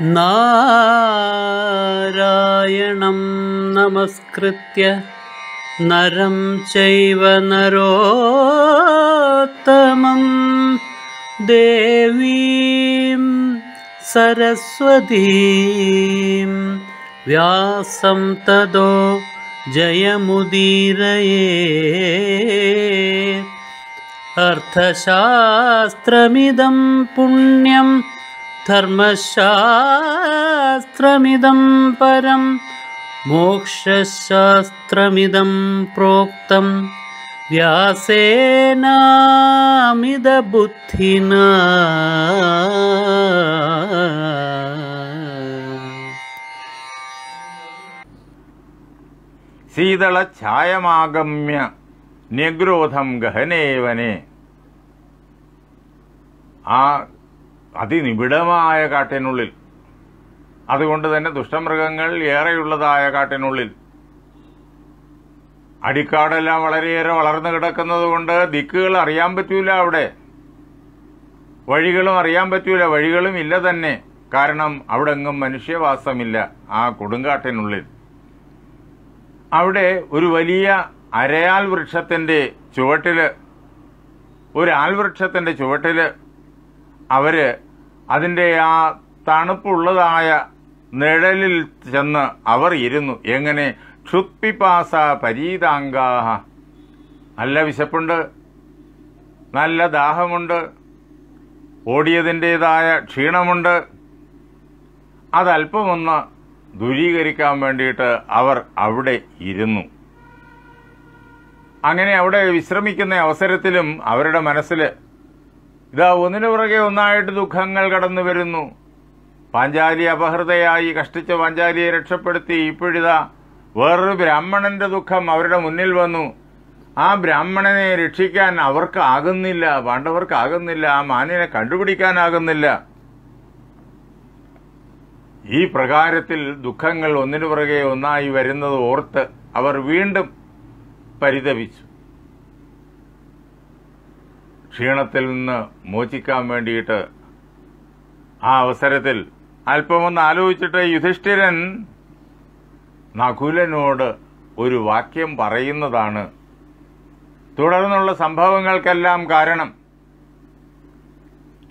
നാരായണം നമസ്കൃത്യ നരം ചൈവ നരോത്തമം ദേവീം സരസ്വതീം വ്യാസം തതോ ജയമുദീരയേ. അർത്ഥശാസ്ത്രമിദം പുണ്യം ധർമ്മശാസ്ത്രമിദം പരം മോക്ഷശാസ്ത്രമിദം പ്രോക്തം വ്യാസേനാമിതബുദ്ധിനാ. ശീതളഛായമാഗമ്യ നിഗ്രോധം ഗഹനേവനെ. ആ അതിനിബിഡമായ കാട്ടിനുള്ളിൽ, അതുകൊണ്ട് തന്നെ ദുഷ്ടമൃഗങ്ങൾ ഏറെയുള്ളതായ കാട്ടിനുള്ളിൽ, അടിക്കാടെല്ലാം വളരെയേറെ വളർന്നു കിടക്കുന്നത് കൊണ്ട് ദിക്കുകൾ അറിയാൻ പറ്റൂല. അവിടെ വഴികളും അറിയാൻ പറ്റൂല, വഴികളും ഇല്ല തന്നെ. കാരണം അവിടെ എങ്ങും മനുഷ്യവാസമില്ല. ആ കൊടുങ്കാട്ടിനുള്ളിൽ അവിടെ ഒരു വലിയ അരയാൽ വൃക്ഷത്തിന്റെ ചുവട്ടില്, ഒരു ആൽവൃക്ഷത്തിന്റെ ചുവട്ടില് അവര് അതിന്റെ ആ തണുപ്പുള്ളതായ നിഴലിൽ ചെന്ന് അവർ ഇരുന്നു. എങ്ങനെ? ക്ഷുത്പിപാസ പരീതാംഗാഹ. നല്ല വിശപ്പുണ്ട്, നല്ല ദാഹമുണ്ട്, ഓടിയതിൻ്റെതായ ക്ഷീണമുണ്ട്. അതല്പമൊന്ന് ദൂരീകരിക്കാൻ വേണ്ടിയിട്ട് അവർ അവിടെ ഇരുന്നു. അങ്ങനെ അവിടെ വിശ്രമിക്കുന്ന അവസരത്തിലും അവരുടെ മനസ്സിൽ ഇതാ ഒന്നിനു പുറകെ ഒന്നായിട്ട് ദുഃഖങ്ങൾ കടന്നു വരുന്നു. പാഞ്ചാലി അപഹൃതയായി കഷ്ടിച്ച പാഞ്ചാലിയെ രക്ഷപ്പെടുത്തി ഇപ്പോഴിതാ വേറൊരു ബ്രാഹ്മണന്റെ ദുഃഖം അവരുടെ മുന്നിൽ വന്നു. ആ ബ്രാഹ്മണനെ രക്ഷിക്കാൻ അവർക്കാകുന്നില്ല, പാണ്ഡവർക്കാകുന്നില്ല, ആ മാനിനെ കണ്ടുപിടിക്കാനാകുന്നില്ല. ഈ പ്രകാരത്തിൽ ദുഃഖങ്ങൾ ഒന്നിനു പുറകെ ഒന്നായി വരുന്നത് ഓർത്ത് അവർ വീണ്ടും പരിതപിച്ചു. ക്ഷീണത്തിൽ നിന്ന് മോചിക്കാൻ വേണ്ടിയിട്ട് ആ അവസരത്തിൽ അല്പമൊന്ന് ആലോചിച്ചിട്ട് യുധിഷ്ഠിരൻ നകുലനോട് ഒരു വാക്യം പറയുന്നതാണ് തുടർന്നുള്ള സംഭവങ്ങൾക്കെല്ലാം കാരണം.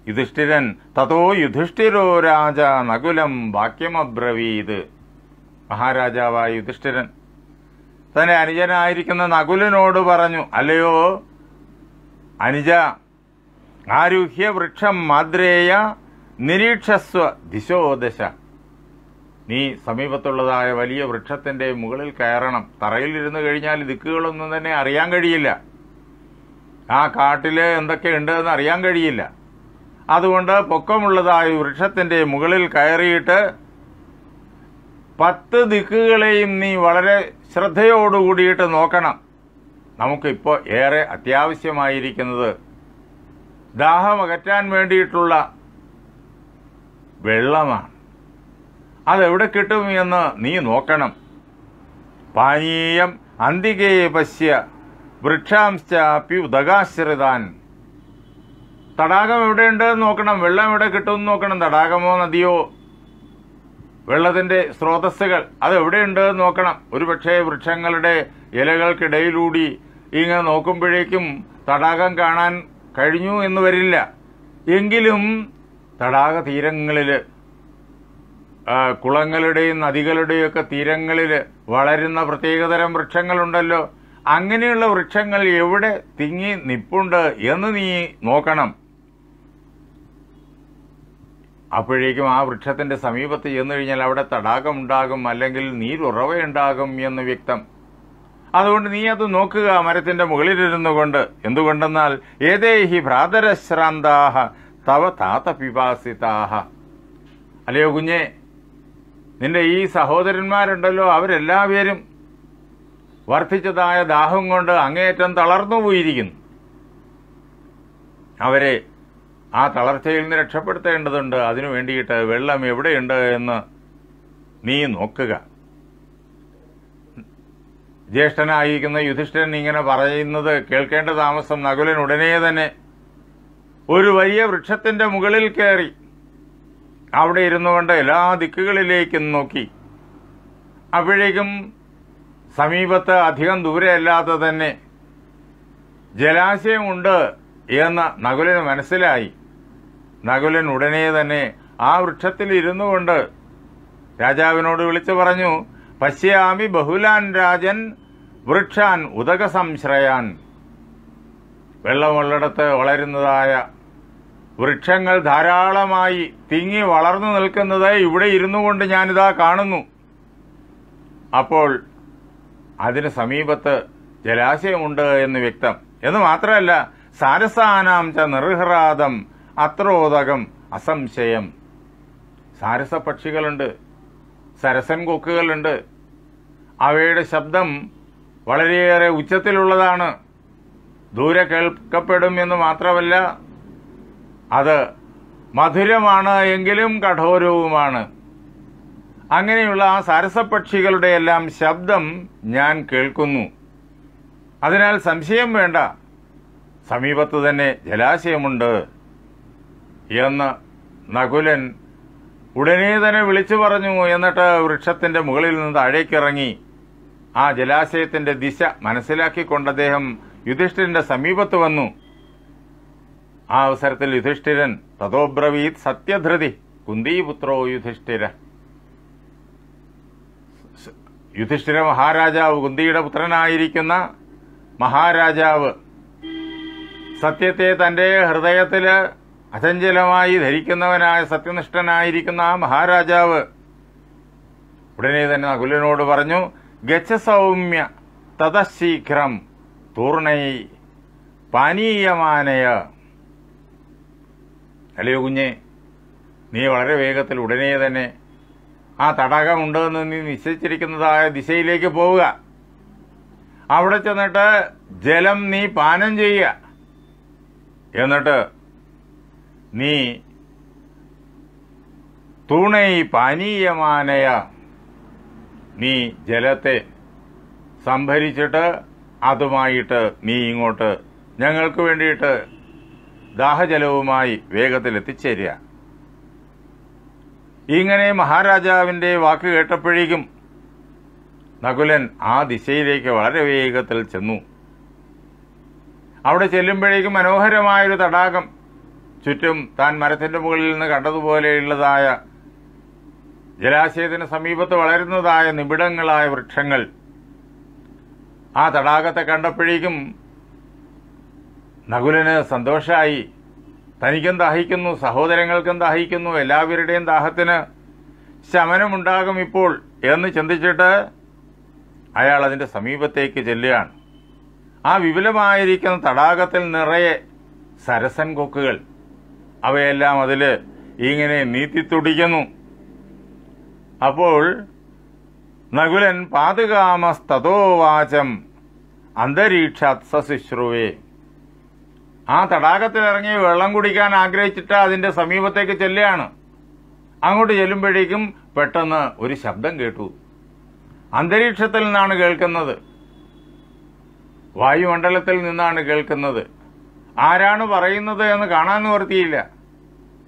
യുധിഷ്ഠിരൻ തതോ യുധിഷ്ഠിരോ രാജ നകുലം വാക്യമബ്രവീത്. മഹാരാജാവായ യുധിഷ്ഠിരൻ തന്റെ അനുജനായിരിക്കുന്ന നകുലനോട് പറഞ്ഞു, അല്ലയോ അനുജ, ആരുഹ്യ വൃക്ഷം മാദ്രേയ നിരീക്ഷസ്വ ദിശോദശ. നീ സമീപത്തുള്ളതായ വലിയ വൃക്ഷത്തിന്റെ മുകളിൽ കയറണം. തറയിലിരുന്ന് കഴിഞ്ഞാൽ ദിക്കുകളൊന്നും തന്നെ അറിയാൻ കഴിയില്ല. ആ കാട്ടില് എന്തൊക്കെയുണ്ട് എന്ന് അറിയാൻ കഴിയില്ല. അതുകൊണ്ട് പൊക്കമുള്ളതായ വൃക്ഷത്തിന്റെ മുകളിൽ കയറിയിട്ട് 10 ദിക്കുകളെയും നീ വളരെ ശ്രദ്ധയോടുകൂടിയിട്ട് നോക്കണം. നമുക്കിപ്പോൾ ഏറെ അത്യാവശ്യമായിരിക്കുന്നത് ദാഹമകറ്റാൻ വേണ്ടിയിട്ടുള്ള വെള്ളമാണ്. അതെവിടെ കിട്ടും എന്ന് നീ നോക്കണം. പാനീയം അന്തികേ പശ്യ വൃക്ഷാംശ്ചാപി ഉദകാശ്രിതാൻ. തടാകം എവിടെയുണ്ട് നോക്കണം, വെള്ളം എവിടെ കിട്ടുമെന്ന് നോക്കണം. തടാകമോ നദിയോ വെള്ളത്തിന്റെ സ്രോതസ്സുകൾ അതെവിടെയുണ്ട് നോക്കണം. ഒരുപക്ഷെ വൃക്ഷങ്ങളുടെ ഇലകൾക്കിടയിലൂടി ഇങ്ങനെ നോക്കുമ്പോഴേക്കും തടാകം കാണാൻ കഴിഞ്ഞു എന്ന് വരില്ല. എങ്കിലും തടാക തീരങ്ങളിൽ, കുളങ്ങളുടെയും നദികളുടെയും ഒക്കെ തീരങ്ങളിൽ വളരുന്ന പ്രത്യേകതരം വൃക്ഷങ്ങളുണ്ടല്ലോ. അങ്ങനെയുള്ള വൃക്ഷങ്ങൾ എവിടെ തിങ്ങി നിപ്പുണ്ട് എന്ന് നീ നോക്കണം. അപ്പോഴേക്കും ആ വൃക്ഷത്തിന്റെ സമീപത്ത് ചെന്നു കഴിഞ്ഞാൽ അവിടെ തടാകം ഉണ്ടാകും, അല്ലെങ്കിൽ നീരുറവയുണ്ടാകും എന്ന് വ്യക്തം. അതുകൊണ്ട് നീ അത് നോക്കുക മരത്തിന്റെ മുകളിലിരുന്നു കൊണ്ട്. എന്തുകൊണ്ടെന്നാൽ ഏതേഹി ഭ്രാതരശ്രാന്താഹ തവ താത പിപാസിതാഹ. അല്ലയോ കുഞ്ഞെ, നിന്റെ ഈ സഹോദരന്മാരുണ്ടല്ലോ, അവരെല്ലാവരും വർദ്ധിച്ചതായ ദാഹം കൊണ്ട് അങ്ങേയറ്റം തളർന്നുപോയിരിക്കുന്നു. അവരെ ആ തളർച്ചയിൽ നിന്ന് രക്ഷപ്പെടുത്തേണ്ടതുണ്ട്. അതിനു വേണ്ടിയിട്ട് വെള്ളം എവിടെയുണ്ട് എന്ന് നീ നോക്കുക. ജ്യേഷ്ഠനായിരിക്കുന്ന യുധിഷ്ഠിരൻ ഇങ്ങനെ പറയുന്നത് കേൾക്കേണ്ട താമസം നകുലൻ ഉടനെ തന്നെ ഒരു വലിയ വൃക്ഷത്തിന്റെ മുകളിൽ കയറി അവിടെ ഇരുന്നു കൊണ്ട് എല്ലാ ദിക്കുകളിലേക്കും നോക്കി. അപ്പോഴേക്കും സമീപത്ത് അധികം ദൂരെയല്ലാതെ തന്നെ ജലാശയമുണ്ട് എന്ന് നകുലന് മനസ്സിലായി. നകുലൻ ഉടനെ തന്നെ ആ വൃക്ഷത്തിൽ ഇരുന്നു കൊണ്ട് രാജാവിനോട് വിളിച്ചു പറഞ്ഞു, പശ്യാമി ബഹുലാൻ രാജൻ വൃക്ഷാൻ ഉദക സംശ്രയാൻ. വെള്ളമുള്ളിടത്ത് വളരുന്നതായ വൃക്ഷങ്ങൾ ധാരാളമായി തിങ്ങി വളർന്നു നിൽക്കുന്നത് ഇവിടെ ഇരുന്നു കൊണ്ട് ഞാനിതാ കാണുന്നു. അപ്പോൾ അതിന് സമീപത്ത് ജലാശയമുണ്ട് എന്ന് വ്യക്തം. എന്ന് മാത്രമല്ല, സാരസാനാം ച നിർഹ്രാദം അത്രോദകം അസംശയം. സാരസപക്ഷികളുണ്ട്, സരസൻ കൊക്കുകളുണ്ട്. അവയുടെ ശബ്ദം വളരെയേറെ ഉച്ചത്തിലുള്ളതാണ്. ദൂരെ കേൾക്കപ്പെടും എന്ന് മാത്രമല്ല, അത് മധുരമാണ് എങ്കിലും കഠോരവുമാണ്. അങ്ങനെയുള്ള ആ സാരസപക്ഷികളുടെ എല്ലാം ശബ്ദം ഞാൻ കേൾക്കുന്നു. അതിനാൽ സംശയം വേണ്ട, സമീപത്ത് തന്നെ ജലാശയമുണ്ട് എന്ന് നകുലൻ ഉടനെ തന്നെ വിളിച്ചു പറഞ്ഞു. എന്നിട്ട് വൃക്ഷത്തിന്റെ മുകളിൽ നിന്ന് താഴേക്കിറങ്ങി ആ ജലാശയത്തിന്റെ ദിശ മനസ്സിലാക്കിക്കൊണ്ട് അദ്ദേഹം യുധിഷ്ഠിരന്റെ സമീപത്ത് വന്നു. ആ അവസരത്തിൽ യുധിഷ്ഠിരൻ തതോബ്രവീത് സത്യധൃതി കുന്തിപുത്രോ യുധിഷ്ഠിര. യുധിഷ്ഠിര മഹാരാജാവ്, കുന്തിയുടെ പുത്രനായിരിക്കുന്ന മഹാരാജാവ്, സത്യത്തെ തന്റെ ഹൃദയത്തില് അചഞ്ചലമായി ധരിക്കുന്നവനായ സത്യനിഷ്ഠനായിരിക്കുന്ന ആ മഹാരാജാവ് ഉടനെ തന്നെ നകുലനോട് പറഞ്ഞു, ഗച്ഛ സൗമ്യ തതശീഘ്രം തൂർണൈ പാനീയമാനയ. അല്ലയോ കുഞ്ഞെ, നീ വളരെ വേഗത്തിൽ ഉടനെ തന്നെ ആ തടാകമുണ്ടെന്ന് നീ നിശ്ചയിച്ചിരിക്കുന്നതായ ദിശയിലേക്ക് പോവുക. അവിടെ ചെന്നിട്ട് ജലം നീ പാനം ചെയ്യുക. എന്നിട്ട് നീ തൂണൈ പാനീയമാനയ, നീ ജലത്തെ സംഭരിച്ചിട്ട് അതുമായിട്ട് നീ ഇങ്ങോട്ട് ഞങ്ങൾക്ക് വേണ്ടിയിട്ട് ദാഹജലവുമായി വേഗത്തിൽ എത്തിച്ചേരുക. ഇങ്ങനെ മഹാരാജാവിന്റെ വാക്ക് കേട്ടപ്പോഴേക്കും നകുലൻ ആ ദിശയിലേക്ക് വളരെ വേഗത്തിൽ ചെന്നു. അവിടെ ചെല്ലുമ്പോഴേക്കും മനോഹരമായൊരു തടാകം, ചുറ്റും താൻ മരത്തിന്റെ മുകളിൽ നിന്ന് കണ്ടതുപോലെയുള്ളതായ ജലാശയത്തിന് സമീപത്ത് വളരുന്നതായ നിബിഡങ്ങളായ വൃക്ഷങ്ങൾ. ആ തടാകത്തെ കണ്ടപ്പോഴേക്കും നകുലന് സന്തോഷമായി. തനിക്കും ദാഹിക്കുന്നു, സഹോദരങ്ങൾക്കും ദാഹിക്കുന്നു, എല്ലാവരുടെയും ദാഹത്തിന് ശമനമുണ്ടാകും ഇപ്പോൾ എന്ന് ചിന്തിച്ചിട്ട് അയാൾ അതിന്റെ സമീപത്തേക്ക് ചെല്ലുകയാണ്. ആ വിപുലമായിരിക്കുന്ന തടാകത്തിൽ നിറയെ സരസൻ കൊക്കുകൾ, അവയെല്ലാം അതില് ഇങ്ങനെ നീത്തിത്തുടിക്കുന്നു. അപ്പോൾ നകുലൻ പാതുകാമസ്തതോവാചം അന്തരീക്ഷാത് സശുശ്രുവേ. ആ തടാകത്തിലിറങ്ങി വെള്ളം കുടിക്കാൻ ആഗ്രഹിച്ചിട്ട് അതിന്റെ സമീപത്തേക്ക് ചെല്ലുകയാണ്. അങ്ങോട്ട് ചെല്ലുമ്പോഴേക്കും പെട്ടെന്ന് ഒരു ശബ്ദം കേട്ടു. അന്തരീക്ഷത്തിൽ നിന്നാണ് കേൾക്കുന്നത്, വായുമണ്ഡലത്തിൽ നിന്നാണ് കേൾക്കുന്നത്. ആരാണ് പറയുന്നത് എന്ന് കാണാൻ നിവർത്തിയില്ല.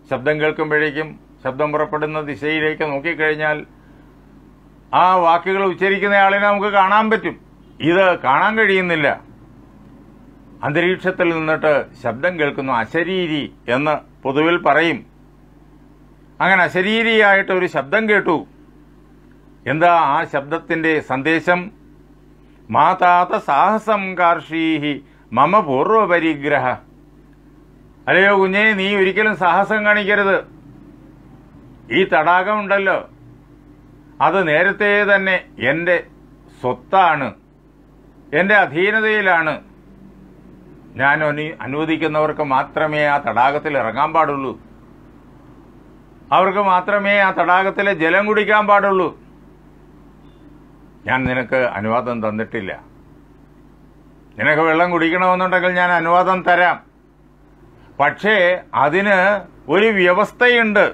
ശബ്ദം കേൾക്കുമ്പോഴേക്കും ശബ്ദം പുറപ്പെടുന്ന ദിശയിലേക്ക് നോക്കിക്കഴിഞ്ഞാൽ ആ വാക്കുകൾ ഉച്ചരിക്കുന്നയാളിനെ നമുക്ക് കാണാൻ പറ്റും. ഇത് കാണാൻ കഴിയുന്നില്ല. അന്തരീക്ഷത്തിൽ നിന്നിട്ട് ശബ്ദം കേൾക്കുന്നു. അശരീരി എന്ന് പൊതുവിൽ പറയും. അങ്ങനെ അശരീരിയായിട്ട് ഒരു ശബ്ദം കേട്ടു. എന്താ ആ ശബ്ദത്തിന്റെ സന്ദേശം? മാതാത സാഹസം കാർഷീഹി മമ പൂർവപരിഗ്രഹ. അല്ലയോ കുഞ്ഞെ, നീ ഒരിക്കലും സാഹസം കാണിക്കരുത്. ഈ തടാകമുണ്ടല്ലോ, അത് നേരത്തെ തന്നെ എന്റെ സ്വത്താണ്, എന്റെ അധീനതയിലാണ്. ഞാൻ അനുവദിക്കുന്നവർക്ക് മാത്രമേ ആ തടാകത്തിൽ ഇറങ്ങാൻ പാടുള്ളൂ. അവർക്ക് മാത്രമേ ആ തടാകത്തിലെ ജലം കുടിക്കാൻ പാടുള്ളൂ. ഞാൻ നിനക്ക് അനുവാദം തന്നിട്ടില്ല. നിനക്ക് വെള്ളം കുടിക്കണമെന്നുണ്ടെങ്കിൽ ഞാൻ അനുവാദം തരാം. പക്ഷേ അതിന് ഒരു വ്യവസ്ഥയുണ്ട്.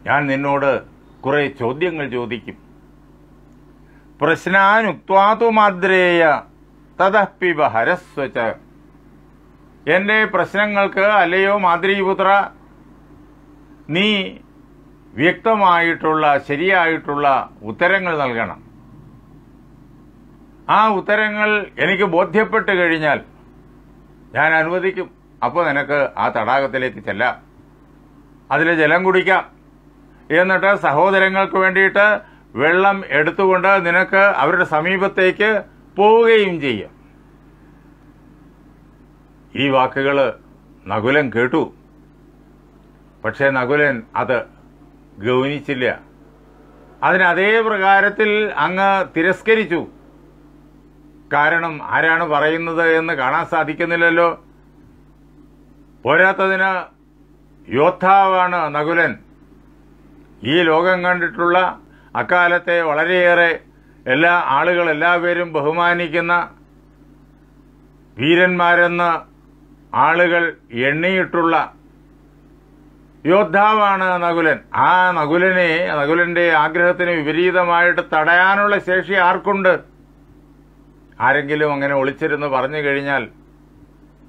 ഞാൻ നിന്നോട് കുറെ ചോദ്യങ്ങൾ ചോദിക്കും. പ്രശ്നാനുക്വാതു മാദ്രേയ തതഃപിബ ഹരസ്വച. എന്റെ പ്രശ്നങ്ങൾക്ക് അല്ലയോ മാദ്രീപുത്ര, നീ വ്യക്തമായിട്ടുള്ള ശരിയായിട്ടുള്ള ഉത്തരങ്ങൾ നൽകണം. ആ ഉത്തരങ്ങൾ എനിക്ക് ബോധ്യപ്പെട്ട് കഴിഞ്ഞാൽ ഞാൻ അനുവദിക്കും. അപ്പോൾ നിനക്ക് ആ തടാകത്തിലേക്ക് ചെല്ലാം, അതിലെ ജലം കുടിക്കാം, എന്നിട്ട് സഹോദരങ്ങൾക്ക് വേണ്ടിയിട്ട് വെള്ളം എടുത്തുകൊണ്ട് നിനക്ക് അവരുടെ സമീപത്തേക്ക് പോവുകയും ചെയ്യും. ഈ വാക്കുകൾ നകുലൻ കേട്ടു. പക്ഷേ നകുലൻ അത് ഗൗനിച്ചില്ല. അതിന് അതേ പ്രകാരത്തിൽ അങ്ങ് തിരസ്കരിച്ചു. കാരണം ആരാണ് പറയുന്നത് എന്ന് കാണാൻ സാധിക്കുന്നില്ലല്ലോ. പോരാത്തതിന് യോദ്ധാവാണ് നകുലൻ. ഈ ലോകം കണ്ടിട്ടുള്ള അക്കാലത്തെ വളരെയേറെ എല്ലാവരും ബഹുമാനിക്കുന്ന വീരന്മാരെന്ന് ആളുകൾ എണ്ണിയിട്ടുള്ള യോദ്ധാവാണ് നകുലൻ. ആ നകുലന്റെ ആഗ്രഹത്തിന് വിപരീതമായിട്ട് തടയാനുള്ള ശേഷി ആർക്കുണ്ട്? ആരെങ്കിലും അങ്ങനെ ഒളിച്ചിരുന്ന് പറഞ്ഞു കഴിഞ്ഞാൽ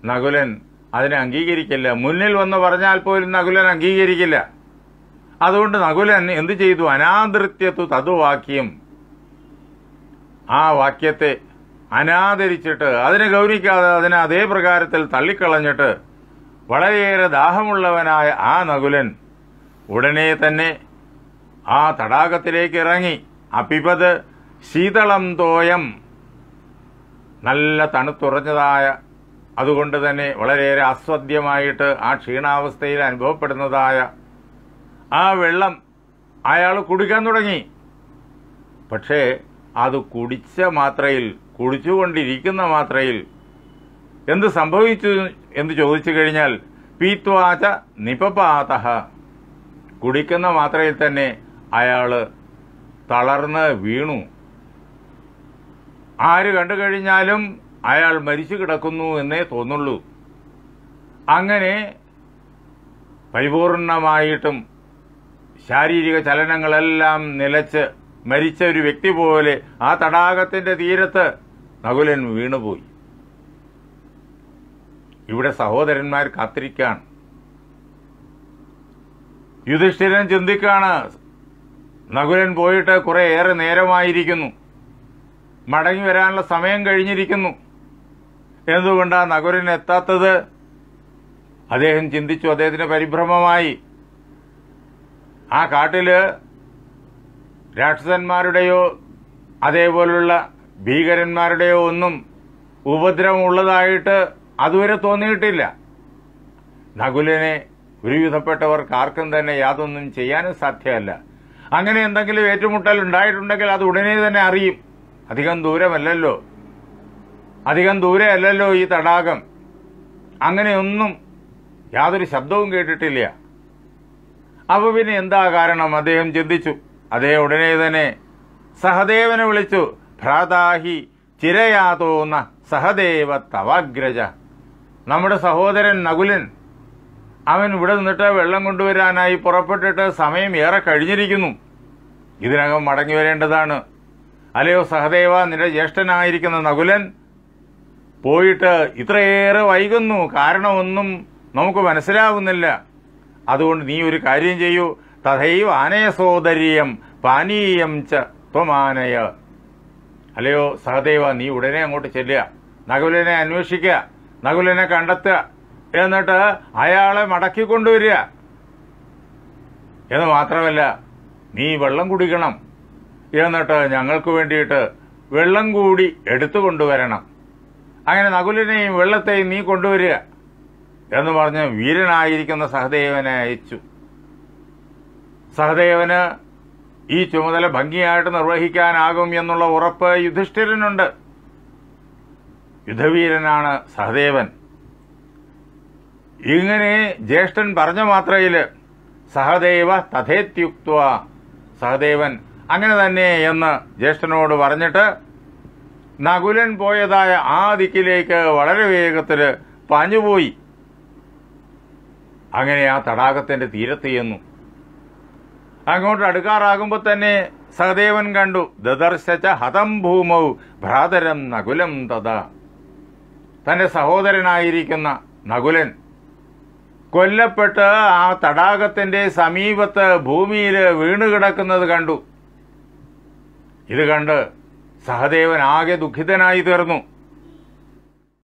നകുലൻ അതിനെ അംഗീകരിക്കില്ല. മുന്നിൽ വന്ന് പറഞ്ഞാൽ പോലും നകുലൻ അംഗീകരിക്കില്ല. അതുകൊണ്ട് നകുലൻ എന്തു ചെയ്തു? അനാദൃത്യത്തു തതുവാക്യം, ആ വാക്യത്തെ അനാദരിച്ചിട്ട് അതിനെ ഗൗനിക്കാതെ അതിനെ അതേ പ്രകാരത്തിൽ തള്ളിക്കളഞ്ഞിട്ട് വളരെയേറെ ദാഹമുള്ളവനായ ആ നകുലൻ ഉടനെ തന്നെ ആ തടാകത്തിലേക്ക് ഇറങ്ങി. അപിപത് ശീതളം തോയം, നല്ല തണുത്തുറഞ്ഞതായ, അതുകൊണ്ട് തന്നെ വളരെയേറെ അസ്വദ്യമായിട്ട് ആ ക്ഷീണാവസ്ഥയിൽ അനുഭവപ്പെടുന്നതായ ആ വെള്ളം അയാൾ കുടിക്കാൻ തുടങ്ങി. പക്ഷേ അത് കുടിച്ചുകൊണ്ടിരിക്കുന്ന മാത്രയിൽ എന്ത് സംഭവിച്ചു എന്ന് ചോദിച്ചു കഴിഞ്ഞാൽ പീത്വാച നിപപാതഃ, കുടിക്കുന്ന മാത്രയിൽ തന്നെ അയാൾ തളർന്ന് വീണു. ആര് കണ്ടു കഴിഞ്ഞാലും അയാൾ മരിച്ചു കിടക്കുന്നു എന്നേ തോന്നുള്ളൂ. അങ്ങനെ പരിപൂർണമായിട്ടും ശാരീരിക ചലനങ്ങളെല്ലാം നിലച്ച് മരിച്ച ഒരു വ്യക്തി പോലെ ആ തടാകത്തിന്റെ തീരത്ത് നകുലൻ വീണുപോയി. ഇവിടെ സഹോദരന്മാർ കാത്തിരിക്കാണ്. യുധിഷ്ഠിരൻ ചിന്തിക്കാണ്, നകുലൻ പോയിട്ട് കുറേയേറെ നേരമായിരിക്കുന്നു, മടങ്ങി വരാനുള്ള സമയം കഴിഞ്ഞിരിക്കുന്നു, എന്തുകൊണ്ടാണ് നകുലൻ എത്താത്തത്? അദ്ദേഹം ചിന്തിച്ചു. അദ്ദേഹത്തിന് പരിഭ്രമമായി. ആ കാട്ടില് രാക്ഷസന്മാരുടെയോ അതേപോലുള്ള ഭീകരന്മാരുടെയോ ഒന്നും ഉപദ്രവമുള്ളതായിട്ട് അതുവരെ തോന്നിയിട്ടില്ല. നകുലനെ ഒരുവിധപ്പെട്ടവർക്ക് ആർക്കും തന്നെ യാതൊന്നും ചെയ്യാനും സാധ്യമല്ല. അങ്ങനെ എന്തെങ്കിലും ഏറ്റുമുട്ടൽ ഉണ്ടായിട്ടുണ്ടെങ്കിൽ അത് ഉടനെ തന്നെ അറിയും. അധികം ദൂരെയല്ലല്ലോ ഈ തടാകം. അങ്ങനെയൊന്നും യാതൊരു ശബ്ദവും കേട്ടിട്ടില്ല. അപ്പൊ പിന്നെ എന്താ കാരണം? അദ്ദേഹം ചിന്തിച്ചു. അദ്ദേഹം ഉടനെ തന്നെ സഹദേവനെ വിളിച്ചു. ഭ്രാതാഹി ചിരയാതോന്ന സഹദേവ തവാഗ്രജ, നമ്മുടെ സഹോദരൻ നകുലൻ, അവൻ ഇവിടെ നിന്നിട്ട് വെള്ളം കൊണ്ടുവരാനായി പുറപ്പെട്ടിട്ട് സമയം ഏറെ കഴിഞ്ഞിരിക്കുന്നു. ഇതിനകം മടങ്ങി വരേണ്ടതാണ്. അല്ലയോ സഹദേവ, നിന്റെ ജ്യേഷ്ഠനായിരിക്കുന്ന നകുലൻ പോയിട്ട് ഇത്രയേറെ വൈകുന്നു. കാരണമൊന്നും നമുക്ക് മനസ്സിലാവുന്നില്ല. അതുകൊണ്ട് നീ ഒരു കാര്യം ചെയ്യൂ. തഥൈവ ആനയസോദര്യം പാനീയം ച ത്വമാനയ. അല്ലയോ സഹദേവ, നീ ഉടനെ അങ്ങോട്ട് ചെല്ലുക, നകുലനെ അന്വേഷിക്കുക, നകുലനെ കണ്ടെത്തുക, എന്നിട്ട് അയാളെ മടക്കിക്കൊണ്ടുവരിക. എന്ന് മാത്രമല്ല, നീ വെള്ളം കുടിക്കണം, എന്നിട്ട് ഞങ്ങൾക്ക് വേണ്ടിയിട്ട് വെള്ളം കൂടി എടുത്തുകൊണ്ടുവരണം. അങ്ങനെ നകുലനെയും വെള്ളത്തെയും നീ കൊണ്ടുവരിക എന്ന് പറഞ്ഞ് വീരനായിരിക്കുന്ന സഹദേവനെ അയച്ചു. സഹദേവന് ഈ ചുമതല ഭംഗിയായിട്ട് നിർവഹിക്കാനാകും എന്നുള്ള ഉറപ്പ് യുധിഷ്ഠിരനുണ്ട്. യുദ്ധവീരനാണ് സഹദേവൻ. ഇങ്ങനെ ജ്യേഷ്ഠൻ പറഞ്ഞ മാത്രയിൽ സഹദേവ തഥേത്യുക്ത്വ, സഹദേവൻ അങ്ങനെ തന്നെ എന്ന് ജ്യേഷ്ഠനോട് പറഞ്ഞിട്ട് നകുലൻ പോയതായ ആ ദിക്കിലേക്ക് വളരെ വേഗത്തിൽ പാഞ്ഞുപോയി. അങ്ങനെ ആ തടാകത്തിന്റെ തീരത്ത് ചെന്നു. അങ്ങോട്ട് അടുക്കാറാകുമ്പോൾ തന്നെ സഹദേവൻ കണ്ടു. ദദർശച്ച ഹതം ഭൂമൗ ഭ്രാതരം നകുലം തഥാ, തന്റെ സഹോദരനായിരിക്കുന്ന നകുലൻ കൊല്ലപ്പെട്ട് ആ തടാകത്തിന്റെ സമീപത്ത് ഭൂമിയിൽ വീണുകിടക്കുന്നത് കണ്ടു. ഇത് കണ്ട് സഹദേവൻ ആകെ ദുഃഖിതനായി തീർന്നു.